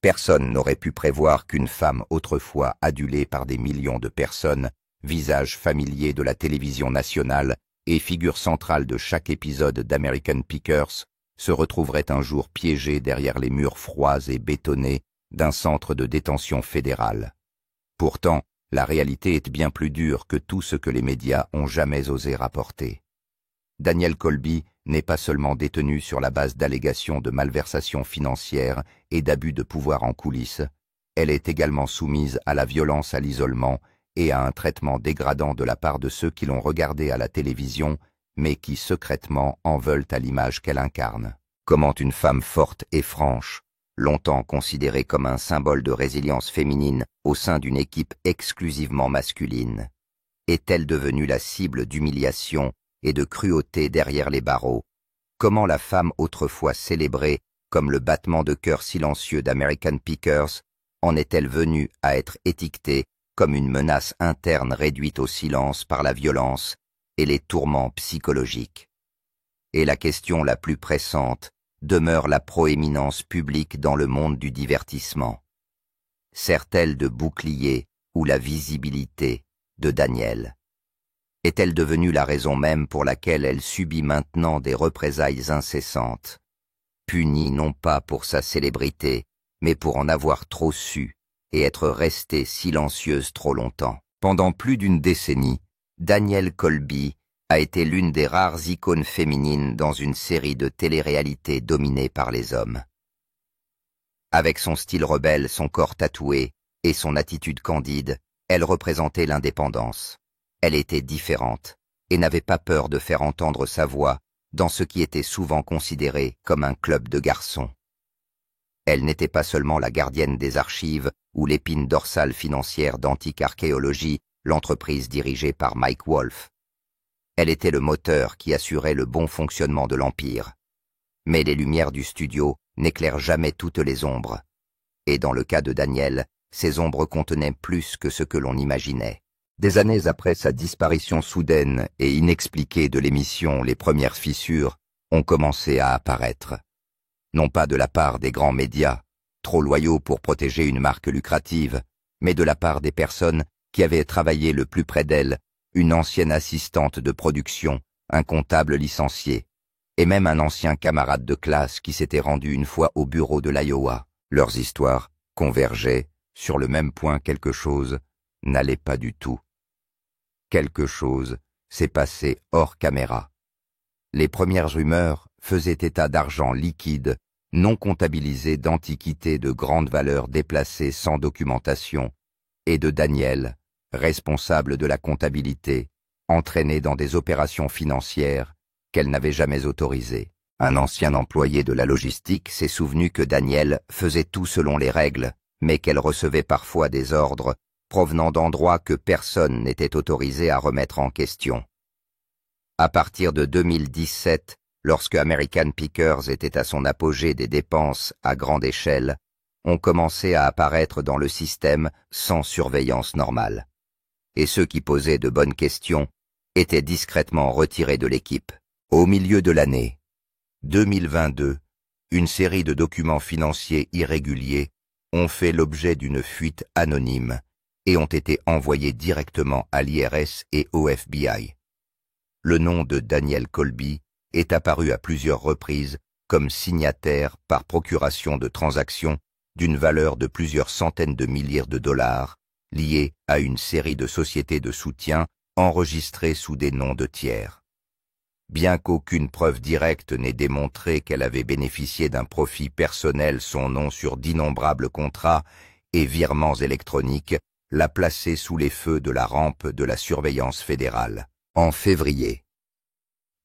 Personne n'aurait pu prévoir qu'une femme autrefois adulée par des millions de personnes, visage familier de la télévision nationale et figure centrale de chaque épisode d'American Pickers, se retrouverait un jour piégée derrière les murs froids et bétonnés d'un centre de détention fédéral. Pourtant, la réalité est bien plus dure que tout ce que les médias ont jamais osé rapporter. Danielle Colby n'est pas seulement détenue sur la base d'allégations de malversation financière et d'abus de pouvoir en coulisses, elle est également soumise à la violence à l'isolement et à un traitement dégradant de la part de ceux qui l'ont regardée à la télévision, mais qui secrètement en veulent à l'image qu'elle incarne. Comment une femme forte et franche, longtemps considérée comme un symbole de résilience féminine au sein d'une équipe exclusivement masculine, est-elle devenue la cible d'humiliation et de cruauté derrière les barreaux? Comment la femme autrefois célébrée comme le battement de cœur silencieux d'American Pickers en est-elle venue à être étiquetée comme une menace interne réduite au silence par la violence et les tourments psychologiques? Et la question la plus pressante demeure la proéminence publique dans le monde du divertissement. Sert-elle de bouclier ou la visibilité de Danielle? Est-elle devenue la raison même pour laquelle elle subit maintenant des représailles incessantes, punie non pas pour sa célébrité, mais pour en avoir trop su et être restée silencieuse trop longtemps? Pendant plus d'une décennie, Danielle Colby a été l'une des rares icônes féminines dans une série de télé-réalités dominées par les hommes. Avec son style rebelle, son corps tatoué et son attitude candide, elle représentait l'indépendance. Elle était différente et n'avait pas peur de faire entendre sa voix dans ce qui était souvent considéré comme un club de garçons. Elle n'était pas seulement la gardienne des archives ou l'épine dorsale financière d'Antique Archéologie, l'entreprise dirigée par Mike Wolff. Elle était le moteur qui assurait le bon fonctionnement de l'Empire. Mais les lumières du studio n'éclairent jamais toutes les ombres. Et dans le cas de Danielle, ces ombres contenaient plus que ce que l'on imaginait. Des années après sa disparition soudaine et inexpliquée de l'émission, les premières fissures ont commencé à apparaître. Non pas de la part des grands médias, trop loyaux pour protéger une marque lucrative, mais de la part des personnes qui avaient travaillé le plus près d'elle, une ancienne assistante de production, un comptable licencié, et même un ancien camarade de classe qui s'était rendu une fois au bureau de l'Iowa. Leurs histoires convergeaient sur le même point: quelque chose n'allait pas du tout. Quelque chose s'est passé hors caméra. Les premières rumeurs faisaient état d'argent liquide, non comptabilisé, d'antiquités de grande valeur déplacées sans documentation, et de Danielle, responsable de la comptabilité, entraînée dans des opérations financières qu'elle n'avait jamais autorisées. Un ancien employé de la logistique s'est souvenu que Danielle faisait tout selon les règles, mais qu'elle recevait parfois des ordres provenant d'endroits que personne n'était autorisé à remettre en question. À partir de 2017, lorsque American Pickers était à son apogée des dépenses à grande échelle, ont commencé à apparaître dans le système sans surveillance normale. Et ceux qui posaient de bonnes questions étaient discrètement retirés de l'équipe. Au milieu de l'année 2022, une série de documents financiers irréguliers ont fait l'objet d'une fuite anonyme et ont été envoyés directement à l'IRS et au FBI. Le nom de Danielle Colby est apparu à plusieurs reprises comme signataire par procuration de transactions d'une valeur de plusieurs centaines de milliers de dollars, liées à une série de sociétés de soutien enregistrées sous des noms de tiers. Bien qu'aucune preuve directe n'ait démontré qu'elle avait bénéficié d'un profit personnel, son nom sur d'innombrables contrats et virements électroniques l'a placée sous les feux de la rampe de la surveillance fédérale. En février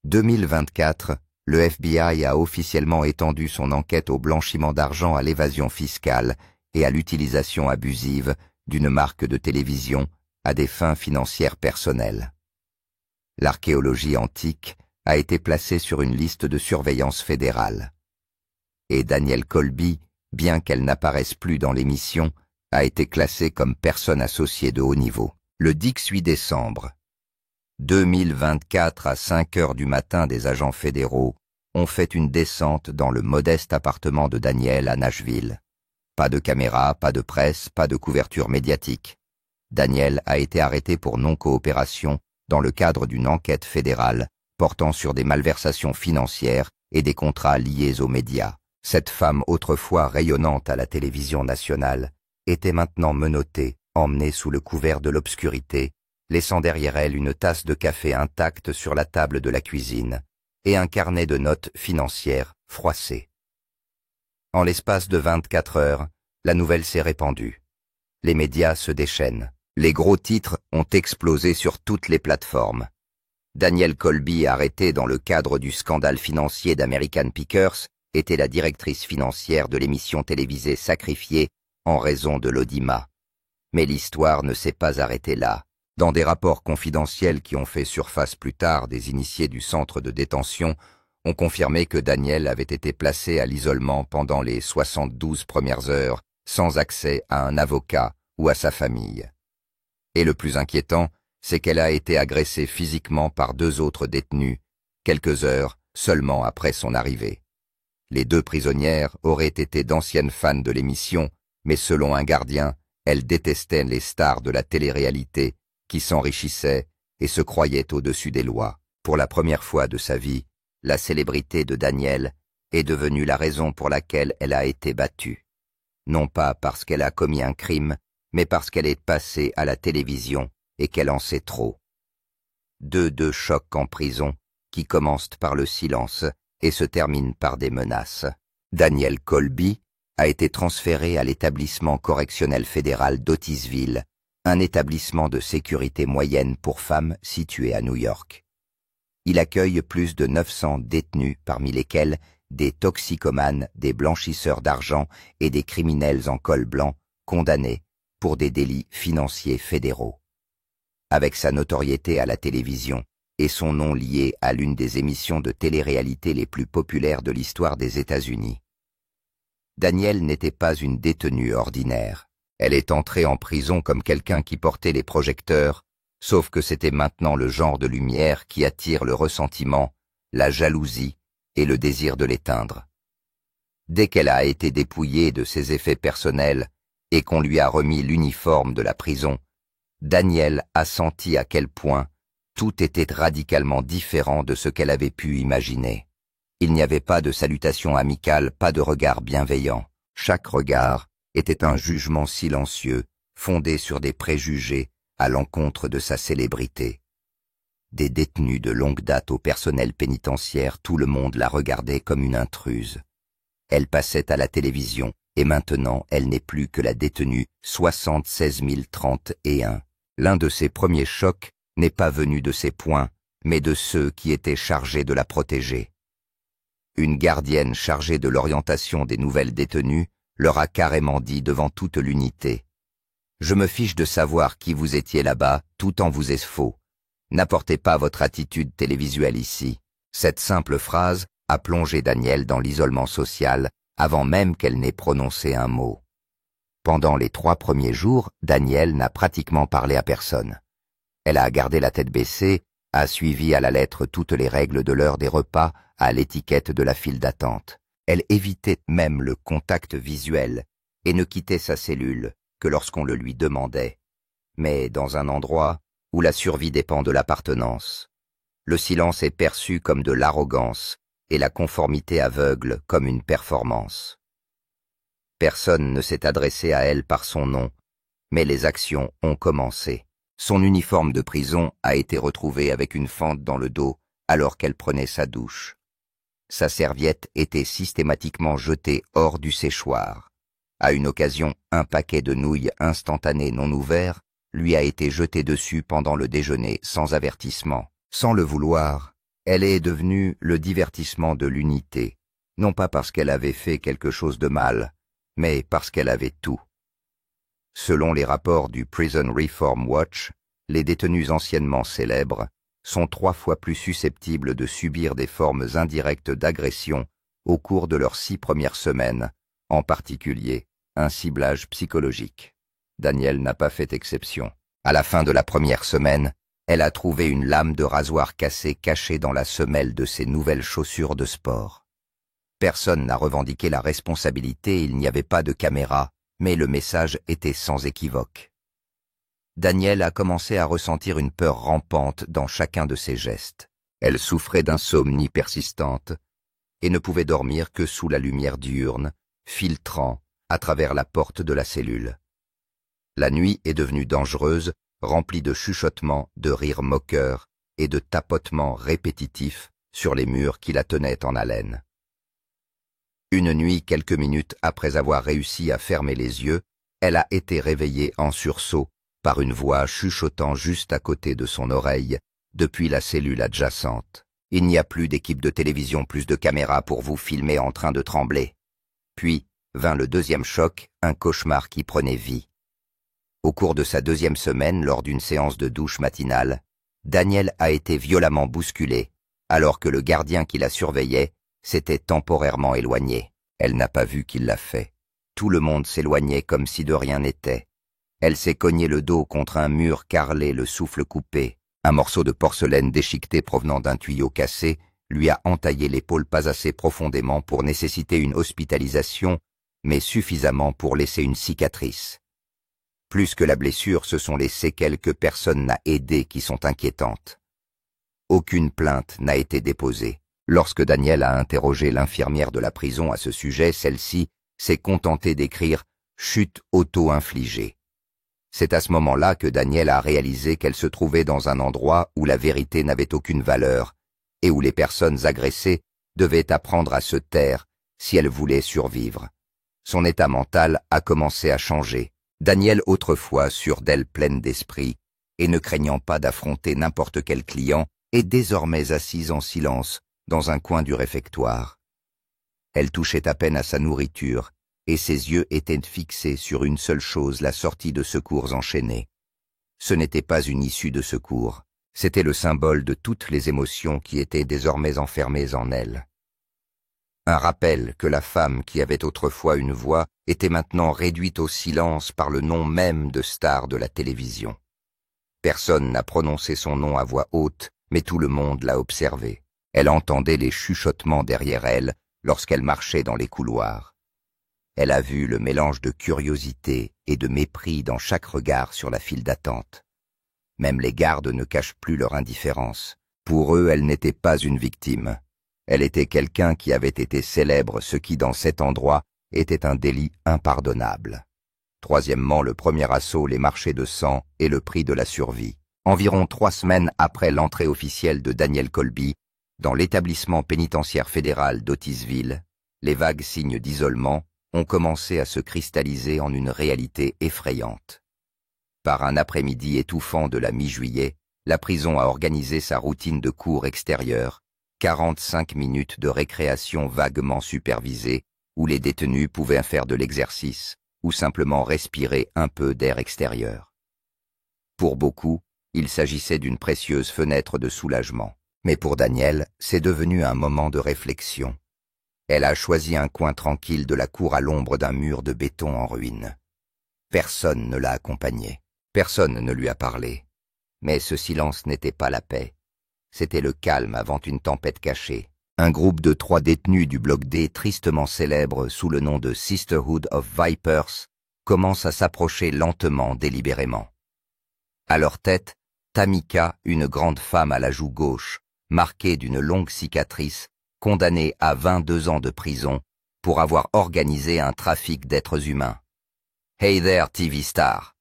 2024, le FBI a officiellement étendu son enquête au blanchiment d'argent, à l'évasion fiscale et à l'utilisation abusive d'une marque de télévision à des fins financières personnelles. L'archéologie antique a été placée sur une liste de surveillance fédérale. Et Danielle Colby, bien qu'elle n'apparaisse plus dans l'émission, a été classée comme personne associée de haut niveau. Le 18 décembre 2024, à 5 heures du matin, des agents fédéraux ont fait une descente dans le modeste appartement de Danielle à Nashville. Pas de caméra, pas de presse, pas de couverture médiatique. Daniel a été arrêté pour non-coopération dans le cadre d'une enquête fédérale portant sur des malversations financières et des contrats liés aux médias. Cette femme autrefois rayonnante à la télévision nationale était maintenant menottée, emmenée sous le couvert de l'obscurité, laissant derrière elle une tasse de café intacte sur la table de la cuisine et un carnet de notes financières froissé. En l'espace de 24 heures, la nouvelle s'est répandue. Les médias se déchaînent. Les gros titres ont explosé sur toutes les plateformes. Danielle Colby, arrêtée dans le cadre du scandale financier d'American Pickers, était la directrice financière de l'émission télévisée Sacrifiée en raison de l'audimat. Mais l'histoire ne s'est pas arrêtée là. Dans des rapports confidentiels qui ont fait surface plus tard, des initiés du centre de détention ont confirmé que Danielle avait été placée à l'isolement pendant les 72 premières heures, sans accès à un avocat ou à sa famille. Et le plus inquiétant, c'est qu'elle a été agressée physiquement par 2 autres détenus, quelques heures seulement après son arrivée. Les 2 prisonnières auraient été d'anciennes fans de l'émission, mais selon un gardien, elles détestaient les stars de la télé-réalité qui s'enrichissaient et se croyaient au-dessus des lois. Pour la première fois de sa vie, la célébrité de Danielle est devenue la raison pour laquelle elle a été battue. Non pas parce qu'elle a commis un crime, mais parce qu'elle est passée à la télévision et qu'elle en sait trop. 2 chocs en prison qui commencent par le silence et se terminent par des menaces. Danielle Colby a été transférée à l'établissement correctionnel fédéral d'Otisville, un établissement de sécurité moyenne pour femmes situé à New York. Il accueille plus de 900 détenus, parmi lesquels des toxicomanes, des blanchisseurs d'argent et des criminels en col blanc condamnés pour des délits financiers fédéraux. Avec sa notoriété à la télévision et son nom lié à l'une des émissions de télé-réalité les plus populaires de l'histoire des États-Unis, Danielle n'était pas une détenue ordinaire. Elle est entrée en prison comme quelqu'un qui portait les projecteurs, sauf que c'était maintenant le genre de lumière qui attire le ressentiment, la jalousie et le désir de l'éteindre. Dès qu'elle a été dépouillée de ses effets personnels et qu'on lui a remis l'uniforme de la prison, Danielle a senti à quel point tout était radicalement différent de ce qu'elle avait pu imaginer. Il n'y avait pas de salutation amicale, pas de regard bienveillant. Chaque regard était un jugement silencieux, fondé sur des préjugés à l'encontre de sa célébrité. Des détenus de longue date au personnel pénitentiaire, tout le monde la regardait comme une intruse. Elle passait à la télévision, et maintenant elle n'est plus que la détenue 76 031. L'un de ses premiers chocs n'est pas venu de ses poings, mais de ceux qui étaient chargés de la protéger. Une gardienne chargée de l'orientation des nouvelles détenues leur a carrément dit devant toute l'unité: « Je me fiche de savoir qui vous étiez là-bas, tout en vous est faux. N'apportez pas votre attitude télévisuelle ici. » Cette simple phrase a plongé Danielle dans l'isolement social avant même qu'elle n'ait prononcé un mot. Pendant les 3 premiers jours, Danielle n'a pratiquement parlé à personne. Elle a gardé la tête baissée, a suivi à la lettre toutes les règles de l'heure des repas, à l'étiquette de la file d'attente. Elle évitait même le contact visuel et ne quittait sa cellule que lorsqu'on le lui demandait, mais dans un endroit où la survie dépend de l'appartenance. Le silence est perçu comme de l'arrogance et la conformité aveugle comme une performance. Personne ne s'est adressé à elle par son nom, mais les actions ont commencé. Son uniforme de prison a été retrouvé avec une fente dans le dos alors qu'elle prenait sa douche. Sa serviette était systématiquement jetée hors du séchoir. À une occasion, un paquet de nouilles instantanées non ouverts lui a été jeté dessus pendant le déjeuner sans avertissement. Sans le vouloir, elle est devenue le divertissement de l'unité, non pas parce qu'elle avait fait quelque chose de mal, mais parce qu'elle avait tout. Selon les rapports du Prison Reform Watch, les détenus anciennement célèbres sont 3 fois plus susceptibles de subir des formes indirectes d'agression au cours de leurs 6 premières semaines, en particulier un ciblage psychologique. Danielle n'a pas fait exception. À la fin de la première semaine, elle a trouvé une lame de rasoir cassée cachée dans la semelle de ses nouvelles chaussures de sport. Personne n'a revendiqué la responsabilité, il n'y avait pas de caméra, mais le message était sans équivoque. Danielle a commencé à ressentir une peur rampante dans chacun de ses gestes. Elle souffrait d'insomnie persistante et ne pouvait dormir que sous la lumière diurne, filtrant à travers la porte de la cellule. La nuit est devenue dangereuse, remplie de chuchotements, de rires moqueurs et de tapotements répétitifs sur les murs qui la tenaient en haleine. Une nuit, quelques minutes après avoir réussi à fermer les yeux, elle a été réveillée en sursaut par une voix chuchotant juste à côté de son oreille, depuis la cellule adjacente. « Il n'y a plus d'équipe de télévision, plus de caméras pour vous filmer en train de trembler. » Puis vint le deuxième choc, un cauchemar qui prenait vie. Au cours de sa deuxième semaine, lors d'une séance de douche matinale, Danielle a été violemment bousculée, alors que le gardien qui la surveillait s'était temporairement éloigné. Elle n'a pas vu qu'il l'a fait. Tout le monde s'éloignait comme si de rien n'était. Elle s'est cognée le dos contre un mur carrelé, le souffle coupé. Un morceau de porcelaine déchiqueté provenant d'un tuyau cassé lui a entaillé l'épaule pas assez profondément pour nécessiter une hospitalisation, mais suffisamment pour laisser une cicatrice. Plus que la blessure, ce sont les séquelles que personne n'a aidées qui sont inquiétantes. Aucune plainte n'a été déposée. Lorsque Danielle a interrogé l'infirmière de la prison à ce sujet, celle-ci s'est contentée d'écrire « chute auto-infligée ». C'est à ce moment-là que Danielle a réalisé qu'elle se trouvait dans un endroit où la vérité n'avait aucune valeur et où les personnes agressées devaient apprendre à se taire si elles voulaient survivre. Son état mental a commencé à changer. Danielle, autrefois sûre d'elle, pleine d'esprit, et ne craignant pas d'affronter n'importe quel client, est désormais assise en silence dans un coin du réfectoire. Elle touchait à peine à sa nourriture, et ses yeux étaient fixés sur une seule chose, la sortie de secours enchaînés. Ce n'était pas une issue de secours, c'était le symbole de toutes les émotions qui étaient désormais enfermées en elle. Un rappel que la femme qui avait autrefois une voix était maintenant réduite au silence par le nom même de star de la télévision. Personne n'a prononcé son nom à voix haute, mais tout le monde l'a observé. Elle entendait les chuchotements derrière elle lorsqu'elle marchait dans les couloirs. Elle a vu le mélange de curiosité et de mépris dans chaque regard sur la file d'attente. Même les gardes ne cachent plus leur indifférence. Pour eux, elle n'était pas une victime. Elle était quelqu'un qui avait été célèbre, ce qui, dans cet endroit, était un délit impardonnable. Troisièmement, le premier assaut, les marchés de sang et le prix de la survie. Environ 3 semaines après l'entrée officielle de Danielle Colby dans l'établissement pénitentiaire fédéral d'Otisville, les vagues signes d'isolement ont commencé à se cristalliser en une réalité effrayante. Par un après-midi étouffant de la mi-juillet, la prison a organisé sa routine de cours extérieure, 45 minutes de récréation vaguement supervisée, où les détenus pouvaient faire de l'exercice ou simplement respirer un peu d'air extérieur. Pour beaucoup, il s'agissait d'une précieuse fenêtre de soulagement. Mais pour Danielle, c'est devenu un moment de réflexion. Elle a choisi un coin tranquille de la cour à l'ombre d'un mur de béton en ruine. Personne ne l'a accompagnée, personne ne lui a parlé. Mais ce silence n'était pas la paix. C'était le calme avant une tempête cachée. Un groupe de 3 détenus du bloc D, tristement célèbre sous le nom de Sisterhood of Vipers, commence à s'approcher lentement, délibérément. À leur tête, Tamika, une grande femme à la joue gauche, marquée d'une longue cicatrice, condamnée à 22 ans de prison pour avoir organisé un trafic d'êtres humains. « Hey there, TV star !»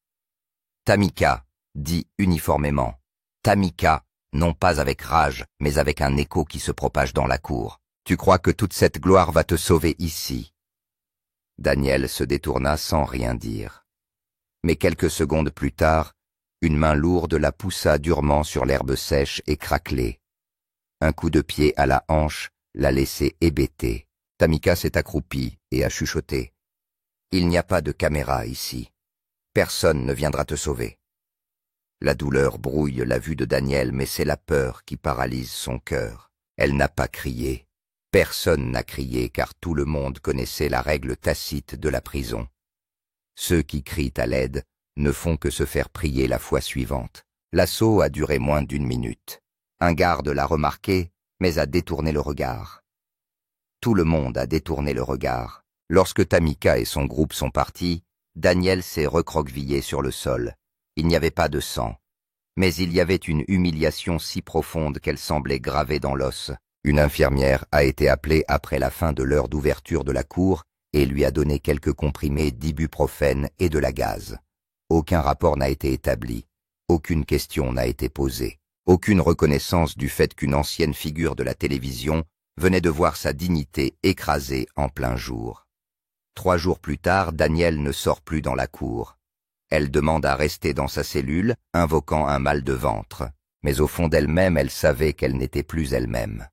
Tamika, dit uniformément. Tamika, non pas avec rage, mais avec un écho qui se propage dans la cour. « Tu crois que toute cette gloire va te sauver ici ?» Danielle se détourna sans rien dire. Mais quelques secondes plus tard, une main lourde la poussa durement sur l'herbe sèche et craquelée. Un coup de pied à la hanche l'a laissé hébété. Tamika s'est accroupie et a chuchoté. « Il n'y a pas de caméra ici. Personne ne viendra te sauver. » La douleur brouille la vue de Danielle, mais c'est la peur qui paralyse son cœur. Elle n'a pas crié. Personne n'a crié car tout le monde connaissait la règle tacite de la prison. Ceux qui crient à l'aide ne font que se faire prier la fois suivante. L'assaut a duré moins d'1 minute. Un garde l'a remarqué, mais a détourné le regard. Tout le monde a détourné le regard. Lorsque Tamika et son groupe sont partis, Daniel s'est recroquevillé sur le sol. Il n'y avait pas de sang. Mais il y avait une humiliation si profonde qu'elle semblait gravée dans l'os. Une infirmière a été appelée après la fin de l'heure d'ouverture de la cour et lui a donné quelques comprimés d'ibuprofène et de la gaz. Aucun rapport n'a été établi. Aucune question n'a été posée. Aucune reconnaissance du fait qu'une ancienne figure de la télévision venait de voir sa dignité écrasée en plein jour. 3 jours plus tard, Daniel ne sort plus dans la cour. Elle demande à rester dans sa cellule, invoquant un mal de ventre. Mais au fond d'elle-même, elle savait qu'elle n'était plus elle-même.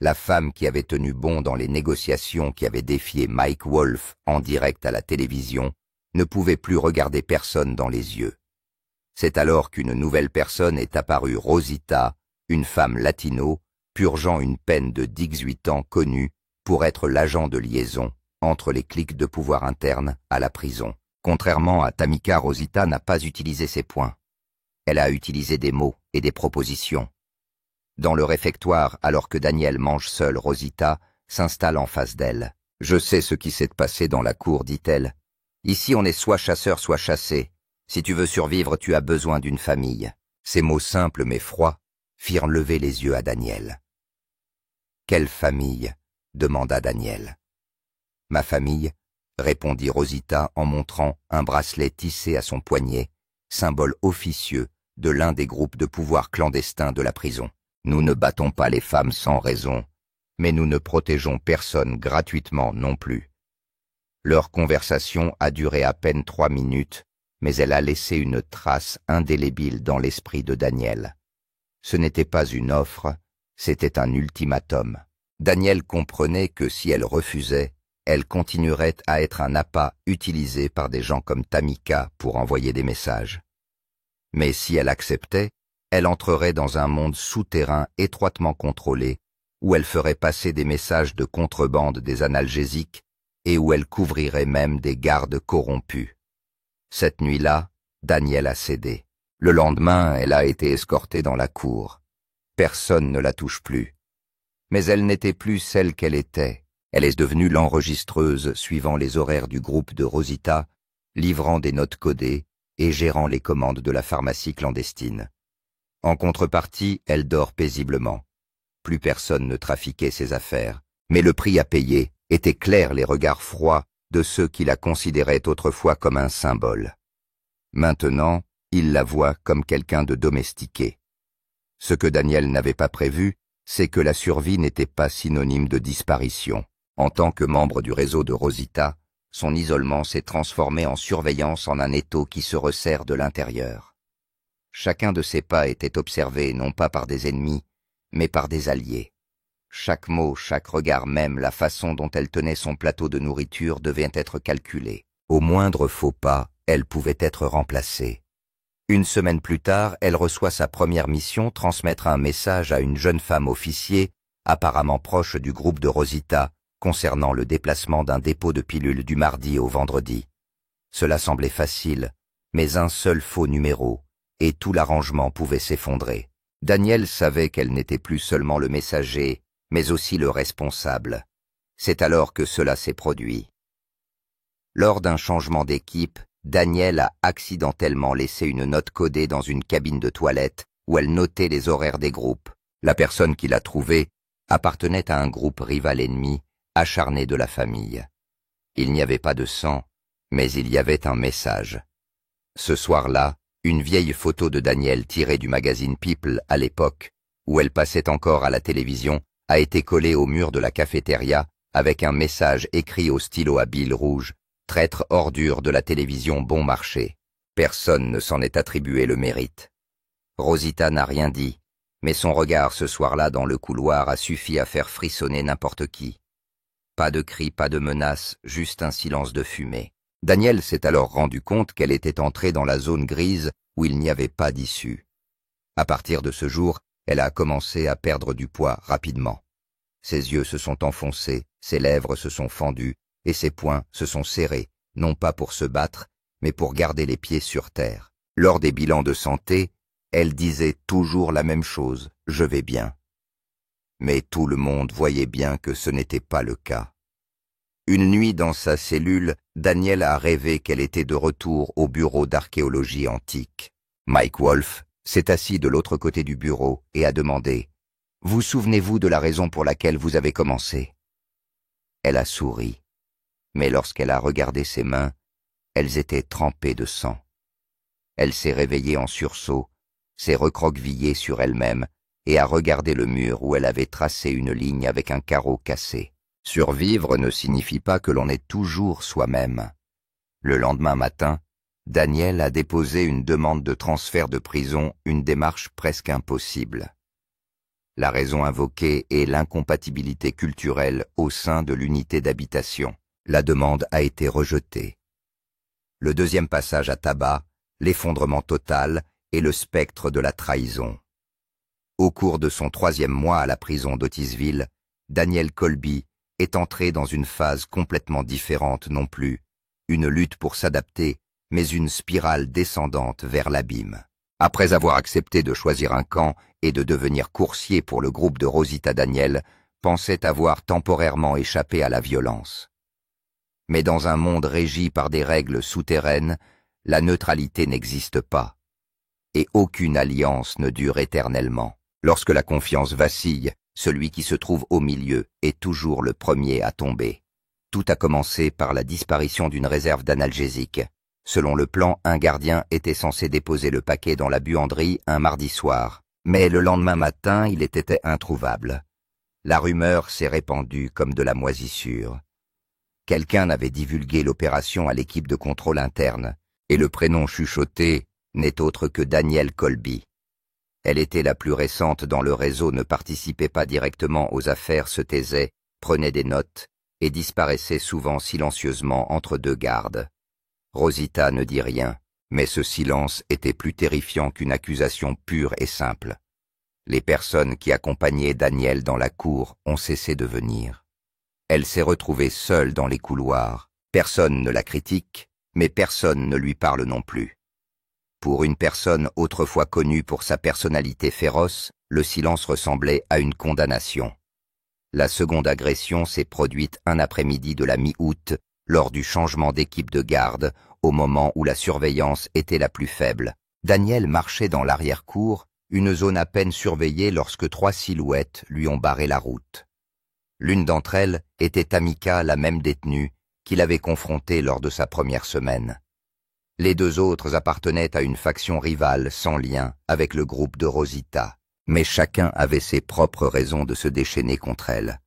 La femme qui avait tenu bon dans les négociations qui avaient défié Mike Wolff en direct à la télévision ne pouvait plus regarder personne dans les yeux. C'est alors qu'une nouvelle personne est apparue, Rosita, une femme latino, purgeant une peine de 18 ans connue pour être l'agent de liaison entre les cliques de pouvoir interne à la prison. Contrairement à Tamika, Rosita n'a pas utilisé ses poings. Elle a utilisé des mots et des propositions. Dans le réfectoire, alors que Daniel mange seul, Rosita s'installe en face d'elle. « Je sais ce qui s'est passé dans la cour, dit-elle. Ici on est soit chasseur, soit chassé. Si tu veux survivre, tu as besoin d'une famille. » Ces mots simples mais froids firent lever les yeux à Daniel. « Quelle famille ?» demanda Daniel. « Ma famille ?» répondit Rosita en montrant un bracelet tissé à son poignet, symbole officieux de l'un des groupes de pouvoir clandestins de la prison. Nous ne battons pas les femmes sans raison, mais nous ne protégeons personne gratuitement non plus. Leur conversation a duré à peine 3 minutes, mais elle a laissé une trace indélébile dans l'esprit de Daniel. Ce n'était pas une offre, c'était un ultimatum. Daniel comprenait que si elle refusait, elle continuerait à être un appât utilisé par des gens comme Tamika pour envoyer des messages. Mais si elle acceptait, elle entrerait dans un monde souterrain étroitement contrôlé, où elle ferait passer des messages de contrebande des analgésiques et où elle couvrirait même des gardes corrompus. Cette nuit-là, Daniel a cédé. Le lendemain, elle a été escortée dans la cour. Personne ne la touche plus. Mais elle n'était plus celle qu'elle était. Elle est devenue l'enregistreuse suivant les horaires du groupe de Rosita, livrant des notes codées et gérant les commandes de la pharmacie clandestine. En contrepartie, elle dort paisiblement. Plus personne ne trafiquait ses affaires, mais le prix à payer était clair, les regards froids de ceux qui la considéraient autrefois comme un symbole. Maintenant, ils la voient comme quelqu'un de domestiqué. Ce que Daniel n'avait pas prévu, c'est que la survie n'était pas synonyme de disparition. En tant que membre du réseau de Rosita, son isolement s'est transformé en surveillance en un étau qui se resserre de l'intérieur. Chacun de ses pas était observé non pas par des ennemis, mais par des alliés. Chaque mot, chaque regard, même la façon dont elle tenait son plateau de nourriture devait être calculé. Au moindre faux pas, elle pouvait être remplacée. Une semaine plus tard, elle reçoit sa première mission, transmettre un message à une jeune femme officier, apparemment proche du groupe de Rosita, concernant le déplacement d'un dépôt de pilules du mardi au vendredi. Cela semblait facile, mais un seul faux numéro, et tout l'arrangement pouvait s'effondrer. Daniel savait qu'elle n'était plus seulement le messager, mais aussi le responsable. C'est alors que cela s'est produit. Lors d'un changement d'équipe, Daniel a accidentellement laissé une note codée dans une cabine de toilette où elle notait les horaires des groupes. La personne qui l'a trouvée appartenait à un groupe rival ennemi, acharné de la famille. Il n'y avait pas de sang, mais il y avait un message. Ce soir-là, une vieille photo de Daniel tirée du magazine People à l'époque, où elle passait encore à la télévision, a été collée au mur de la cafétéria avec un message écrit au stylo à bile rouge: « Traître ordure de la télévision bon marché ». Personne ne s'en est attribué le mérite. Rosita n'a rien dit, mais son regard ce soir-là dans le couloir a suffi à faire frissonner n'importe qui. Pas de cris, pas de menaces, juste un silence de fumée. Daniel s'est alors rendu compte qu'elle était entrée dans la zone grise où il n'y avait pas d'issue. À partir de ce jour, elle a commencé à perdre du poids rapidement. Ses yeux se sont enfoncés, ses lèvres se sont fendues et ses poings se sont serrés, non pas pour se battre, mais pour garder les pieds sur terre. Lors des bilans de santé, elle disait toujours la même chose: « Je vais bien ». Mais tout le monde voyait bien que ce n'était pas le cas. Une nuit dans sa cellule, Danielle a rêvé qu'elle était de retour au bureau d'archéologie antique. Mike Wolf s'est assis de l'autre côté du bureau et a demandé « Vous souvenez-vous de la raison pour laquelle vous avez commencé ?» Elle a souri, mais lorsqu'elle a regardé ses mains, elles étaient trempées de sang. Elle s'est réveillée en sursaut, s'est recroquevillée sur elle-même et a regardé le mur où elle avait tracé une ligne avec un carreau cassé. Survivre ne signifie pas que l'on est toujours soi-même. Le lendemain matin, Danielle a déposé une demande de transfert de prison, une démarche presque impossible. La raison invoquée est l'incompatibilité culturelle au sein de l'unité d'habitation. La demande a été rejetée. Le deuxième passage à tabac, l'effondrement total et le spectre de la trahison. Au cours de son 3e mois à la prison d'Otisville, Danielle Colby est entrée dans une phase complètement différente non plus, une lutte pour s'adapter, mais une spirale descendante vers l'abîme. Après avoir accepté de choisir un camp et de devenir coursier pour le groupe de Rosita Danielle, pensait avoir temporairement échappé à la violence. Mais dans un monde régi par des règles souterraines, la neutralité n'existe pas. Et aucune alliance ne dure éternellement. Lorsque la confiance vacille, celui qui se trouve au milieu est toujours le premier à tomber. Tout a commencé par la disparition d'une réserve d'analgésiques. Selon le plan, un gardien était censé déposer le paquet dans la buanderie un mardi soir. Mais le lendemain matin, il était introuvable. La rumeur s'est répandue comme de la moisissure. Quelqu'un avait divulgué l'opération à l'équipe de contrôle interne, et le prénom chuchoté n'est autre que Danielle Colby. Elle était la plus récente dans le réseau, ne participait pas directement aux affaires, se taisait, prenait des notes et disparaissait souvent silencieusement entre deux gardes. Rosita ne dit rien, mais ce silence était plus terrifiant qu'une accusation pure et simple. Les personnes qui accompagnaient Danielle dans la cour ont cessé de venir. Elle s'est retrouvée seule dans les couloirs. Personne ne la critique, mais personne ne lui parle non plus. Pour une personne autrefois connue pour sa personnalité féroce, le silence ressemblait à une condamnation. La seconde agression s'est produite un après-midi de la mi-août, lors du changement d'équipe de garde, au moment où la surveillance était la plus faible. Danielle marchait dans l'arrière-cour, une zone à peine surveillée lorsque 3 silhouettes lui ont barré la route. L'une d'entre elles était Tamika, la même détenue, qu'il avait confrontée lors de sa première semaine. Les 2 autres appartenaient à une faction rivale sans lien avec le groupe de Rosita, mais chacun avait ses propres raisons de se déchaîner contre elle.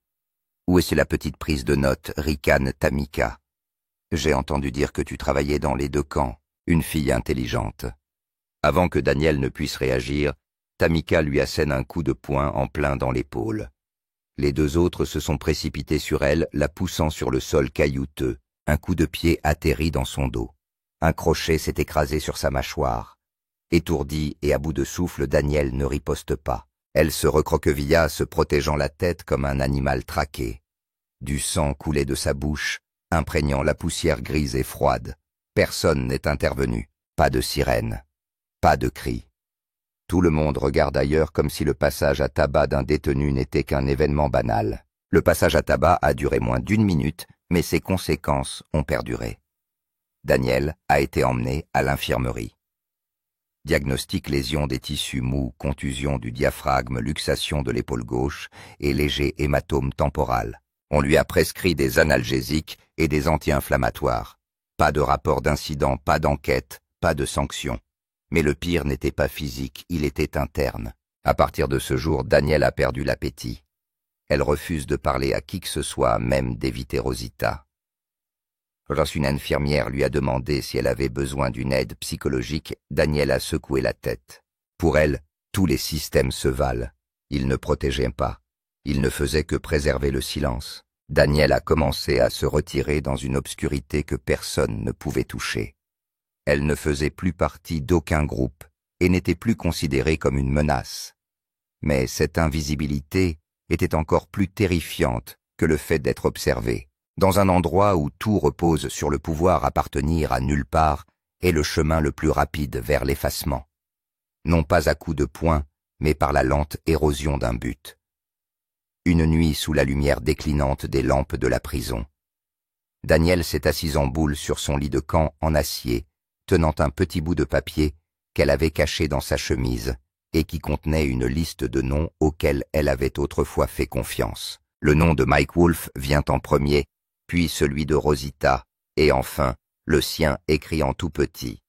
Où est-ce la petite prise de notes, ricane Tamika? J'ai entendu dire que tu travaillais dans les 2 camps, une fille intelligente. Avant que Danielle ne puisse réagir, Tamika lui assène un coup de poing en plein dans l'épaule. Les 2 autres se sont précipités sur elle, la poussant sur le sol caillouteux. Un coup de pied atterrit dans son dos. Un crochet s'est écrasé sur sa mâchoire. Étourdie et à bout de souffle, Danielle ne riposte pas. Elle se recroquevilla, se protégeant la tête comme un animal traqué. Du sang coulait de sa bouche, imprégnant la poussière grise et froide. Personne n'est intervenu. Pas de sirène. Pas de cri. Tout le monde regarde ailleurs comme si le passage à tabac d'un détenu n'était qu'un événement banal. Le passage à tabac a duré moins d'1 minute, mais ses conséquences ont perduré. Danielle a été emmenée à l'infirmerie. Diagnostic: lésion des tissus mous, contusion du diaphragme, luxation de l'épaule gauche et léger hématome temporal. On lui a prescrit des analgésiques et des anti-inflammatoires. Pas de rapport d'incident, pas d'enquête, pas de sanction. Mais le pire n'était pas physique, il était interne. À partir de ce jour, Danielle a perdu l'appétit. Elle refuse de parler à qui que ce soit, même d'éviter Rosita. Lorsqu'une infirmière lui a demandé si elle avait besoin d'une aide psychologique, Danielle a secoué la tête. Pour elle, tous les systèmes se valent. Ils ne protégeaient pas. Ils ne faisaient que préserver le silence. Danielle a commencé à se retirer dans une obscurité que personne ne pouvait toucher. Elle ne faisait plus partie d'aucun groupe et n'était plus considérée comme une menace. Mais cette invisibilité était encore plus terrifiante que le fait d'être observée. Dans un endroit où tout repose sur le pouvoir appartenir à nulle part est le chemin le plus rapide vers l'effacement. Non pas à coups de poing, mais par la lente érosion d'un but. une nuit sous la lumière déclinante des lampes de la prison. Danielle s'est assise en boule sur son lit de camp en acier, tenant un petit bout de papier qu'elle avait caché dans sa chemise et qui contenait une liste de noms auxquels elle avait autrefois fait confiance. Le nom de Mike Wolfe vient en premier, puis celui de Rosita, et enfin, le sien écrit en tout petit.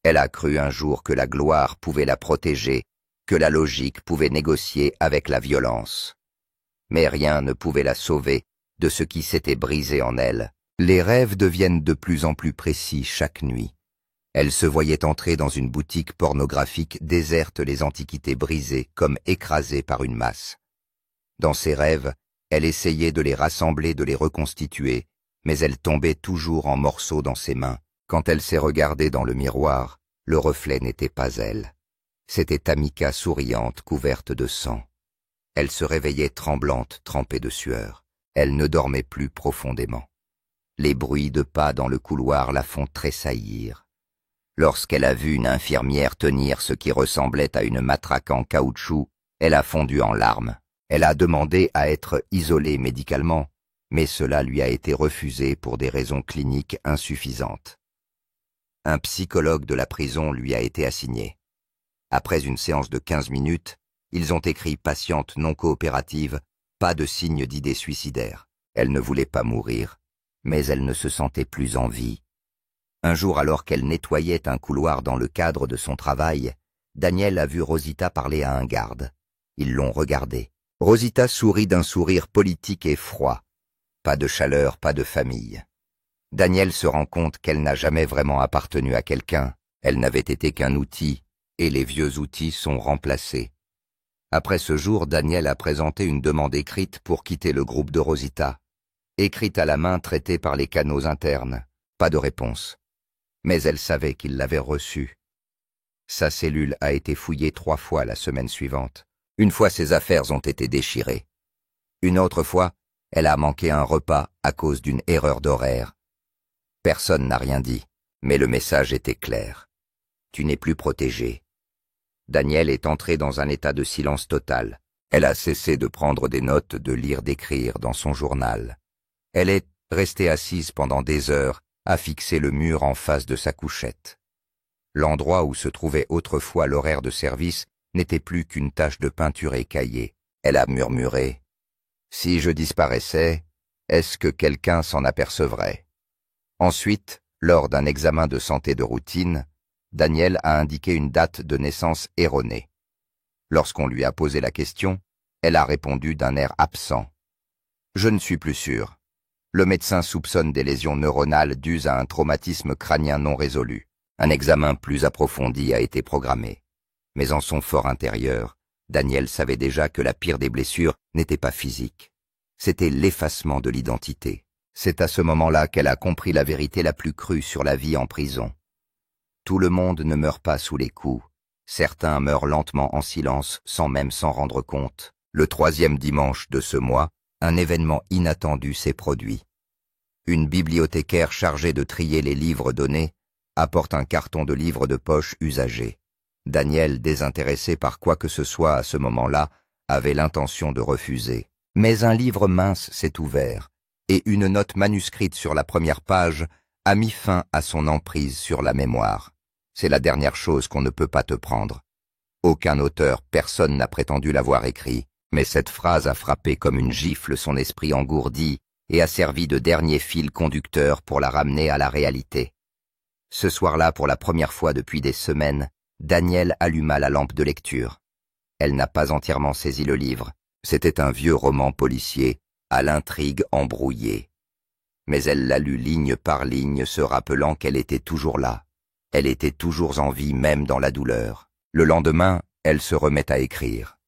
Elle a cru un jour que la gloire pouvait la protéger, que la logique pouvait négocier avec la violence. Mais rien ne pouvait la sauver de ce qui s'était brisé en elle. Les rêves deviennent de plus en plus précis chaque nuit. Elle se voyait entrer dans une boutique pornographique déserte, les antiquités brisées comme écrasées par une masse. Dans ses rêves, elle essayait de les rassembler, de les reconstituer, mais elle tombait toujours en morceaux dans ses mains. Quand elle s'est regardée dans le miroir, le reflet n'était pas elle. C'était Tamika souriante, couverte de sang. Elle se réveillait tremblante, trempée de sueur. Elle ne dormait plus profondément. Les bruits de pas dans le couloir la font tressaillir. Lorsqu'elle a vu une infirmière tenir ce qui ressemblait à une matraque en caoutchouc, elle a fondu en larmes. Elle a demandé à être isolée médicalement, mais cela lui a été refusé pour des raisons cliniques insuffisantes. Un psychologue de la prison lui a été assigné. Après une séance de 15 minutes, ils ont écrit « Patiente non coopérative, pas de signe d'idée suicidaire ». Elle ne voulait pas mourir, mais elle ne se sentait plus en vie. Un jour, alors qu'elle nettoyait un couloir dans le cadre de son travail, Danielle a vu Rosita parler à un garde. Ils l'ont regardée. Rosita sourit d'un sourire politique et froid. Pas de chaleur, pas de famille. Danielle se rend compte qu'elle n'a jamais vraiment appartenu à quelqu'un. Elle n'avait été qu'un outil, et les vieux outils sont remplacés. Après ce jour, Danielle a présenté une demande écrite pour quitter le groupe de Rosita. Écrite à la main, traitée par les canaux internes. Pas de réponse. Mais elle savait qu'il l'avait reçue. Sa cellule a été fouillée 3 fois la semaine suivante. Une fois, ses affaires ont été déchirées. Une autre fois, elle a manqué un repas à cause d'une erreur d'horaire. Personne n'a rien dit, mais le message était clair. Tu n'es plus protégée. Danielle est entrée dans un état de silence total. Elle a cessé de prendre des notes, de lire, d'écrire dans son journal. Elle est restée assise pendant des heures, à fixer le mur en face de sa couchette. L'endroit où se trouvait autrefois l'horaire de service n'était plus qu'une tache de peinture écaillée. Elle a murmuré « Si je disparaissais, est-ce que quelqu'un s'en apercevrait ?» Ensuite, lors d'un examen de santé de routine, Danielle a indiqué une date de naissance erronée. Lorsqu'on lui a posé la question, elle a répondu d'un air absent. « Je ne suis plus sûre. Le médecin soupçonne des lésions neuronales dues à un traumatisme crânien non résolu. Un examen plus approfondi a été programmé. Mais en son fort intérieur, Danielle savait déjà que la pire des blessures n'était pas physique. C'était l'effacement de l'identité. C'est à ce moment-là qu'elle a compris la vérité la plus crue sur la vie en prison. Tout le monde ne meurt pas sous les coups. Certains meurent lentement en silence sans même s'en rendre compte. Le 3e dimanche de ce mois, un événement inattendu s'est produit. Une bibliothécaire chargée de trier les livres donnés apporte un carton de livres de poche usagés. Danielle, désintéressée par quoi que ce soit à ce moment-là, avait l'intention de refuser. Mais un livre mince s'est ouvert, et une note manuscrite sur la première page a mis fin à son emprise sur la mémoire. C'est la dernière chose qu'on ne peut pas te prendre. Aucun auteur, personne n'a prétendu l'avoir écrit, mais cette phrase a frappé comme une gifle son esprit engourdi et a servi de dernier fil conducteur pour la ramener à la réalité. Ce soir-là, pour la première fois depuis des semaines, Danielle alluma la lampe de lecture. Elle n'a pas entièrement saisi le livre. C'était un vieux roman policier, à l'intrigue embrouillée. Mais elle l'a lu ligne par ligne, se rappelant qu'elle était toujours là. Elle était toujours en vie, même dans la douleur. Le lendemain, elle se remet à écrire.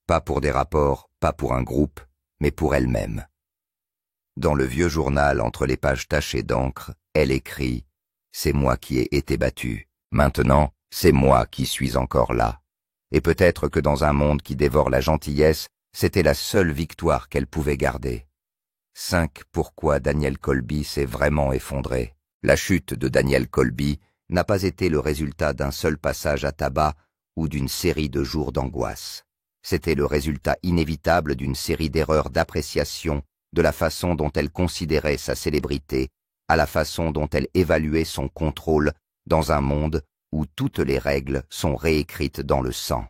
Pas pour des rapports, pas pour un groupe, mais pour elle-même. Dans le vieux journal, entre les pages tachées d'encre, elle écrit « C'est moi qui ai été battue. Maintenant, c'est moi qui suis encore là. » Et peut-être que dans un monde qui dévore la gentillesse, c'était la seule victoire qu'elle pouvait garder. 5. Pourquoi Danielle Colby s'est vraiment effondrée. La chute de Danielle Colby n'a pas été le résultat d'un seul passage à tabac ou d'une série de jours d'angoisse. C'était le résultat inévitable d'une série d'erreurs d'appréciation de la façon dont elle considérait sa célébrité, à la façon dont elle évaluait son contrôle dans un monde où toutes les règles sont réécrites dans le sang.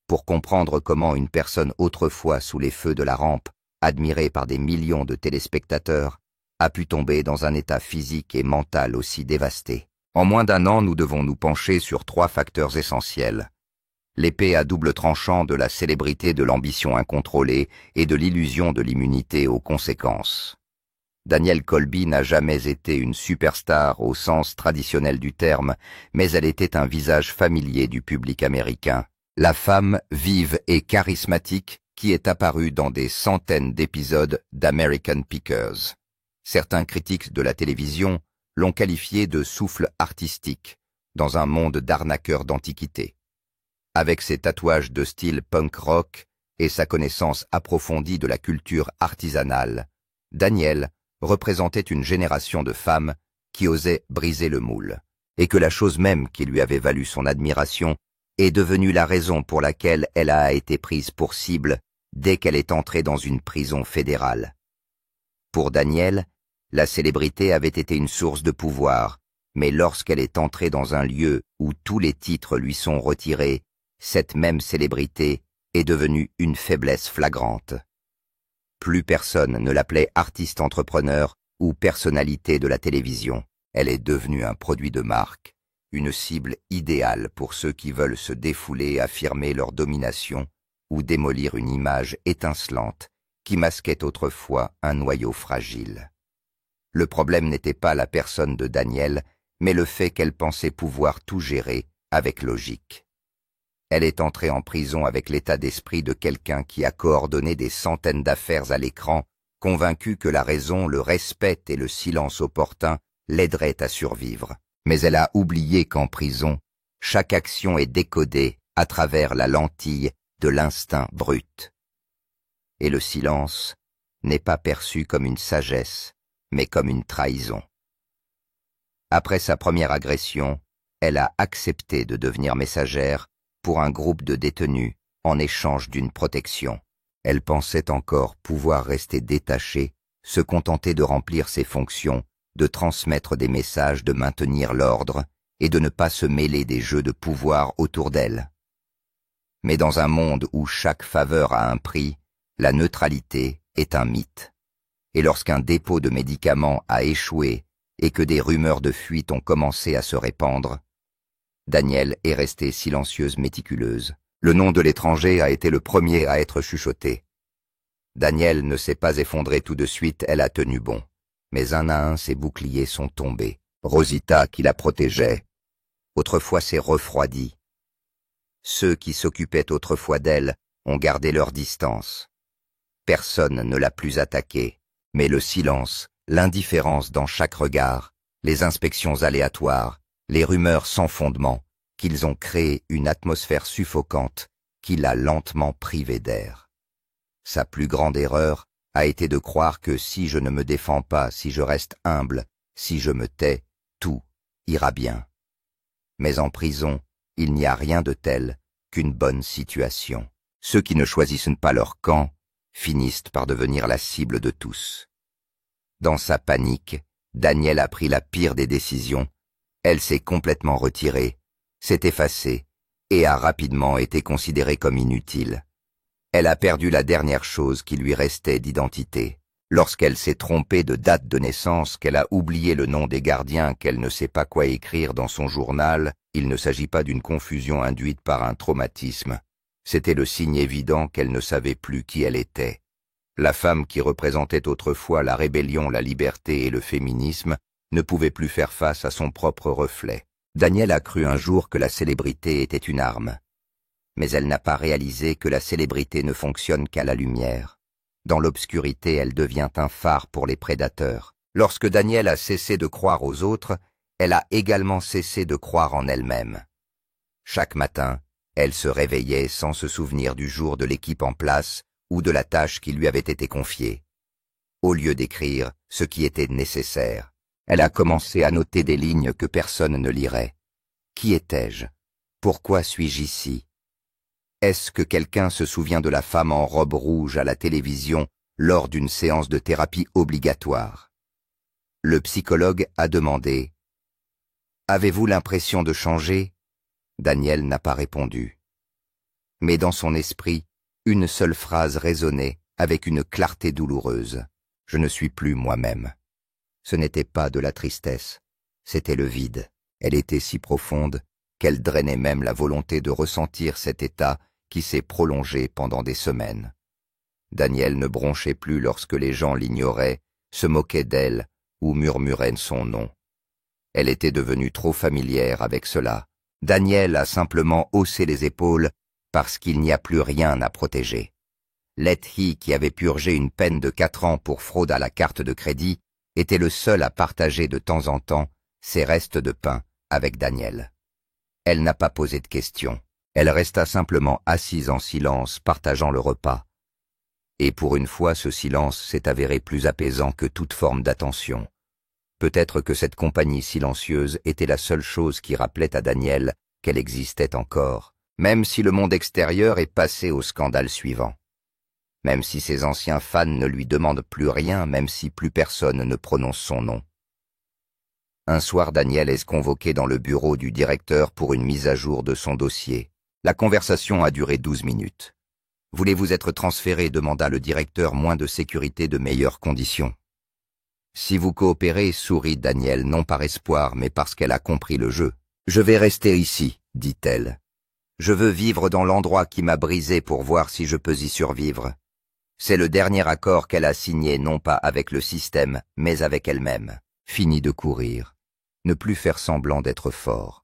Pour comprendre comment une personne autrefois sous les feux de la rampe, admirée par des millions de téléspectateurs, a pu tomber dans un état physique et mental aussi dévasté. En moins d'un an, nous devons nous pencher sur 3 facteurs essentiels. L'épée à double tranchant de la célébrité de l'ambition incontrôlée et de l'illusion de l'immunité aux conséquences. Danielle Colby n'a jamais été une superstar au sens traditionnel du terme, mais elle était un visage familier du public américain. La femme vive et charismatique qui est apparue dans des centaines d'épisodes d'American Pickers. Certains critiques de la télévision l'ont qualifiée de souffle artistique dans un monde d'arnaqueurs d'antiquité. Avec ses tatouages de style punk rock et sa connaissance approfondie de la culture artisanale, Danielle représentait une génération de femmes qui osaient briser le moule, et que la chose même qui lui avait valu son admiration est devenue la raison pour laquelle elle a été prise pour cible dès qu'elle est entrée dans une prison fédérale. Pour Danielle, la célébrité avait été une source de pouvoir, mais lorsqu'elle est entrée dans un lieu où tous les titres lui sont retirés, cette même célébrité est devenue une faiblesse flagrante. Plus personne ne l'appelait artiste entrepreneur ou personnalité de la télévision. Elle est devenue un produit de marque, une cible idéale pour ceux qui veulent se défouler, affirmer leur domination ou démolir une image étincelante qui masquait autrefois un noyau fragile. Le problème n'était pas la personne de Danielle, mais le fait qu'elle pensait pouvoir tout gérer avec logique. Elle est entrée en prison avec l'état d'esprit de quelqu'un qui a coordonné des centaines d'affaires à l'écran, convaincu que la raison, le respect et le silence opportun l'aideraient à survivre. Mais elle a oublié qu'en prison, chaque action est décodée à travers la lentille de l'instinct brut. Et le silence n'est pas perçu comme une sagesse, mais comme une trahison. Après sa première agression, elle a accepté de devenir messagère pour un groupe de détenus en échange d'une protection. Elle pensait encore pouvoir rester détachée, se contenter de remplir ses fonctions, de transmettre des messages, de maintenir l'ordre et de ne pas se mêler des jeux de pouvoir autour d'elle. Mais dans un monde où chaque faveur a un prix, la neutralité est un mythe. Et lorsqu'un dépôt de médicaments a échoué et que des rumeurs de fuite ont commencé à se répandre, Danielle est restée silencieuse, méticuleuse. Le nom de l'étranger a été le premier à être chuchoté. Danielle ne s'est pas effondrée tout de suite, elle a tenu bon. Mais un à un ses boucliers sont tombés. Rosita, qui la protégeait, autrefois s'est refroidie. Ceux qui s'occupaient autrefois d'elle ont gardé leur distance. Personne ne l'a plus attaquée, mais le silence, l'indifférence dans chaque regard, les inspections aléatoires, les rumeurs sans fondement, qu'ils ont créé une atmosphère suffocante qui l'a lentement privée d'air. Sa plus grande erreur a été de croire que si je ne me défends pas, si je reste humble, si je me tais, tout ira bien. Mais en prison, il n'y a rien de tel qu'une bonne situation. Ceux qui ne choisissent pas leur camp finissent par devenir la cible de tous. Dans sa panique, Danielle a pris la pire des décisions. Elle s'est complètement retirée, s'est effacée et a rapidement été considérée comme inutile. Elle a perdu la dernière chose qui lui restait d'identité. Lorsqu'elle s'est trompée de date de naissance, qu'elle a oublié le nom des gardiens, qu'elle ne sait pas quoi écrire dans son journal, il ne s'agit pas d'une confusion induite par un traumatisme. C'était le signe évident qu'elle ne savait plus qui elle était. La femme qui représentait autrefois la rébellion, la liberté et le féminisme ne pouvait plus faire face à son propre reflet. Danielle a cru un jour que la célébrité était une arme. Mais elle n'a pas réalisé que la célébrité ne fonctionne qu'à la lumière. Dans l'obscurité, elle devient un phare pour les prédateurs. Lorsque Danielle a cessé de croire aux autres, elle a également cessé de croire en elle-même. Chaque matin, elle se réveillait sans se souvenir du jour de l'équipe en place ou de la tâche qui lui avait été confiée. Au lieu d'écrire ce qui était nécessaire, elle a commencé à noter des lignes que personne ne lirait. Qui étais-je? Pourquoi suis-je ici? Est-ce que quelqu'un se souvient de la femme en robe rouge à la télévision lors d'une séance de thérapie obligatoire? Le psychologue a demandé « Avez-vous l'impression de changer ?» Daniel n'a pas répondu. Mais dans son esprit, une seule phrase résonnait avec une clarté douloureuse. « Je ne suis plus moi-même. » Ce n'était pas de la tristesse, c'était le vide. Elle était si profonde qu'elle drainait même la volonté de ressentir cet état qui s'est prolongé pendant des semaines. Daniel ne bronchait plus lorsque les gens l'ignoraient, se moquaient d'elle ou murmuraient son nom. Elle était devenue trop familière avec cela. Daniel a simplement haussé les épaules parce qu'il n'y a plus rien à protéger. Letty, qui avait purgé une peine de 4 ans pour fraude à la carte de crédit, était le seul à partager de temps en temps ses restes de pain avec Daniel. Elle n'a pas posé de questions. Elle resta simplement assise en silence, partageant le repas. Et pour une fois, ce silence s'est avéré plus apaisant que toute forme d'attention. Peut-être que cette compagnie silencieuse était la seule chose qui rappelait à Daniel qu'elle existait encore, même si le monde extérieur est passé au scandale suivant. Même si ses anciens fans ne lui demandent plus rien, même si plus personne ne prononce son nom. Un soir, Daniel est convoqué dans le bureau du directeur pour une mise à jour de son dossier. La conversation a duré 12 minutes. « Voulez-vous être transféré ?» demanda le directeur, moins de sécurité, de meilleures conditions. « Si vous coopérez, » sourit Daniel, non par espoir, mais parce qu'elle a compris le jeu. « Je vais rester ici, » dit-elle. « Je veux vivre dans l'endroit qui m'a brisé pour voir si je peux y survivre. » C'est le dernier accord qu'elle a signé, non pas avec le système, mais avec elle-même. Fini de courir. Ne plus faire semblant d'être fort.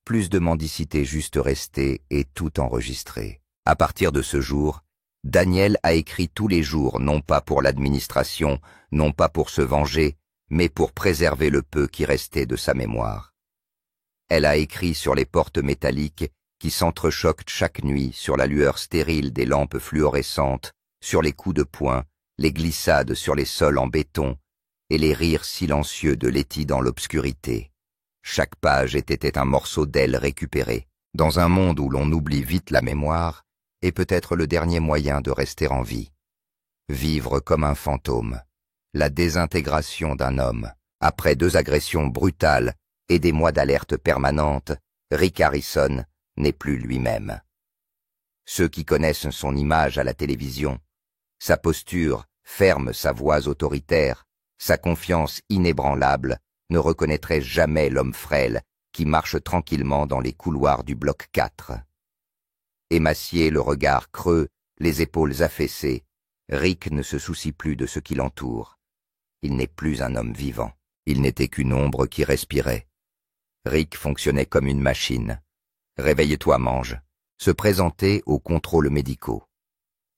Plus de mendicité, juste rester et tout enregistrer. À partir de ce jour, Daniel a écrit tous les jours, non pas pour l'administration, non pas pour se venger, mais pour préserver le peu qui restait de sa mémoire. Elle a écrit sur les portes métalliques qui s'entrechoquent chaque nuit, sur la lueur stérile des lampes fluorescentes, sur les coups de poing, les glissades sur les sols en béton et les rires silencieux de Letty dans l'obscurité. Chaque page était un morceau d'elle récupéré. Dans un monde où l'on oublie vite la mémoire, est peut-être le dernier moyen de rester en vie. Vivre comme un fantôme. La désintégration d'un homme. Après 2 agressions brutales et des mois d'alerte permanente, Rick Harrison n'est plus lui-même. Ceux qui connaissent son image à la télévision, sa posture ferme, sa voix autoritaire, sa confiance inébranlable, ne reconnaîtraient jamais l'homme frêle qui marche tranquillement dans les couloirs du bloc 4. Émacié, le regard creux, les épaules affaissées, Rick ne se soucie plus de ce qui l'entoure. Il n'est plus un homme vivant, il n'était qu'une ombre qui respirait. Rick fonctionnait comme une machine. Réveille-toi, mange. Se présenter aux contrôles médicaux.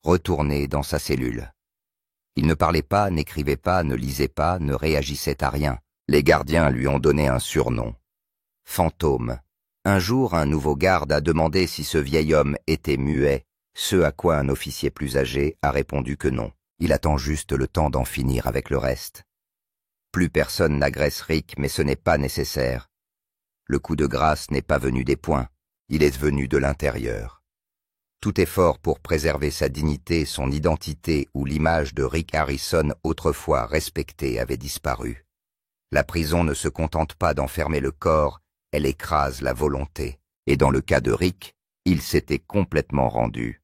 Retourner dans sa cellule. Il ne parlait pas, n'écrivait pas, ne lisait pas, ne réagissait à rien. Les gardiens lui ont donné un surnom. Fantôme. Un jour, un nouveau garde a demandé si ce vieil homme était muet, ce à quoi un officier plus âgé a répondu que non. Il attend juste le temps d'en finir avec le reste. Plus personne n'agresse Rick, mais ce n'est pas nécessaire. Le coup de grâce n'est pas venu des poings, il est venu de l'intérieur. Tout effort pour préserver sa dignité, son identité ou l'image de Rick Harrison autrefois respecté avait disparu. La prison ne se contente pas d'enfermer le corps, elle écrase la volonté. Et dans le cas de Rick, il s'était complètement rendu.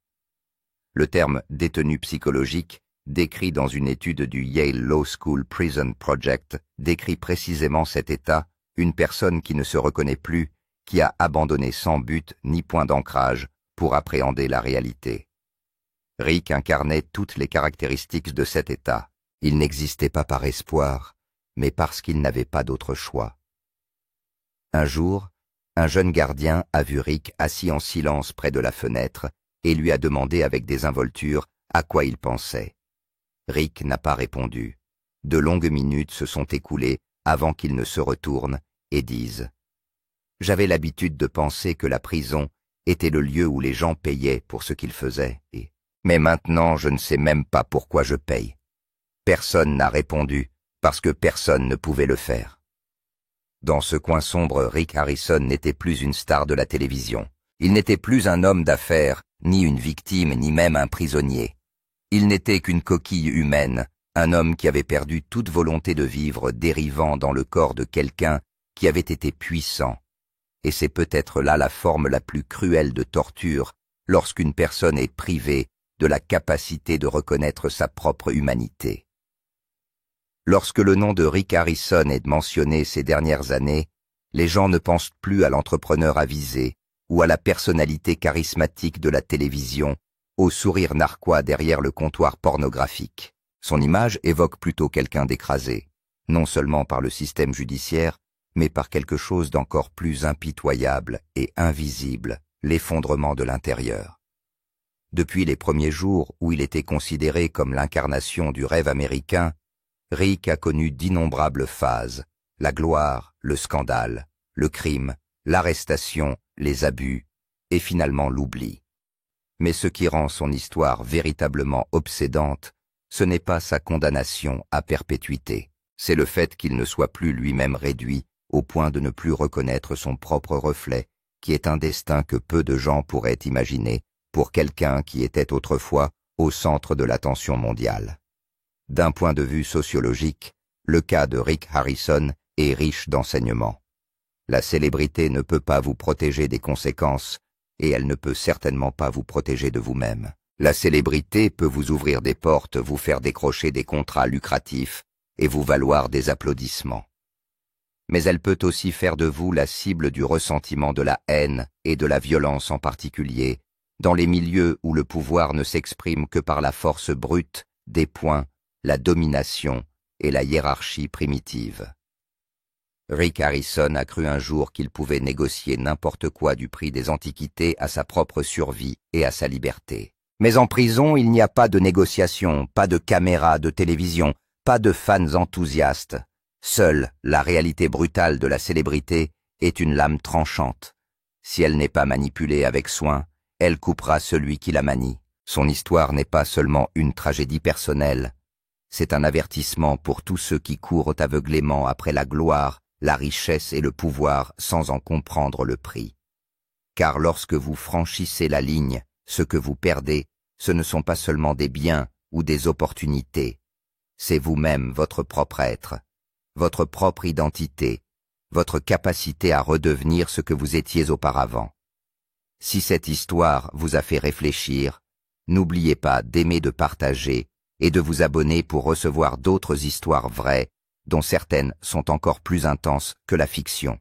Le terme « détenu psychologique » décrit dans une étude du Yale Law School Prison Project, décrit précisément cet état, une personne qui ne se reconnaît plus, qui a abandonné sans but ni point d'ancrage pour appréhender la réalité. Rick incarnait toutes les caractéristiques de cet état. Il n'existait pas par espoir, mais parce qu'il n'avait pas d'autre choix. Un jour, un jeune gardien a vu Rick assis en silence près de la fenêtre et lui a demandé avec désinvolture à quoi il pensait. Rick n'a pas répondu. De longues minutes se sont écoulées avant qu'il ne se retourne et dise « J'avais l'habitude de penser que la prison était le lieu où les gens payaient pour ce qu'ils faisaient, mais maintenant je ne sais même pas pourquoi je paye. » Personne n'a répondu, parce que personne ne pouvait le faire. Dans ce coin sombre, Rick Harrison n'était plus une star de la télévision. Il n'était plus un homme d'affaires, ni une victime, ni même un prisonnier. Il n'était qu'une coquille humaine, un homme qui avait perdu toute volonté de vivre, dérivant dans le corps de quelqu'un qui avait été puissant. Et c'est peut-être là la forme la plus cruelle de torture, lorsqu'une personne est privée de la capacité de reconnaître sa propre humanité. Lorsque le nom de Rick Harrison est mentionné ces dernières années, les gens ne pensent plus à l'entrepreneur avisé ou à la personnalité charismatique de la télévision, au sourire narquois derrière le comptoir pornographique. Son image évoque plutôt quelqu'un d'écrasé, non seulement par le système judiciaire, mais par quelque chose d'encore plus impitoyable et invisible, l'effondrement de l'intérieur. Depuis les premiers jours où il était considéré comme l'incarnation du rêve américain, Rick a connu d'innombrables phases, la gloire, le scandale, le crime, l'arrestation, les abus, et finalement l'oubli. Mais ce qui rend son histoire véritablement obsédante, ce n'est pas sa condamnation à perpétuité, c'est le fait qu'il ne soit plus lui-même réduit au point de ne plus reconnaître son propre reflet, qui est un destin que peu de gens pourraient imaginer pour quelqu'un qui était autrefois au centre de l'attention mondiale. D'un point de vue sociologique, le cas de Rick Harrison est riche d'enseignements. La célébrité ne peut pas vous protéger des conséquences, et elle ne peut certainement pas vous protéger de vous-même. La célébrité peut vous ouvrir des portes, vous faire décrocher des contrats lucratifs et vous valoir des applaudissements. Mais elle peut aussi faire de vous la cible du ressentiment de la haine et de la violence en particulier, dans les milieux où le pouvoir ne s'exprime que par la force brute des poings, la domination et la hiérarchie primitive. Rick Harrison a cru un jour qu'il pouvait négocier n'importe quoi du prix des antiquités à sa propre survie et à sa liberté. Mais en prison, il n'y a pas de négociation, pas de caméra de télévision, pas de fans enthousiastes. Seule la réalité brutale de la célébrité est une lame tranchante. Si elle n'est pas manipulée avec soin, elle coupera celui qui la manie. Son histoire n'est pas seulement une tragédie personnelle, c'est un avertissement pour tous ceux qui courent aveuglément après la gloire, la richesse et le pouvoir sans en comprendre le prix. Car lorsque vous franchissez la ligne, ce que vous perdez, ce ne sont pas seulement des biens ou des opportunités, c'est vous-même, votre propre être, votre propre identité, votre capacité à redevenir ce que vous étiez auparavant. Si cette histoire vous a fait réfléchir, n'oubliez pas d'aimer, de partager et de vous abonner pour recevoir d'autres histoires vraies, dont certaines sont encore plus intenses que la fiction.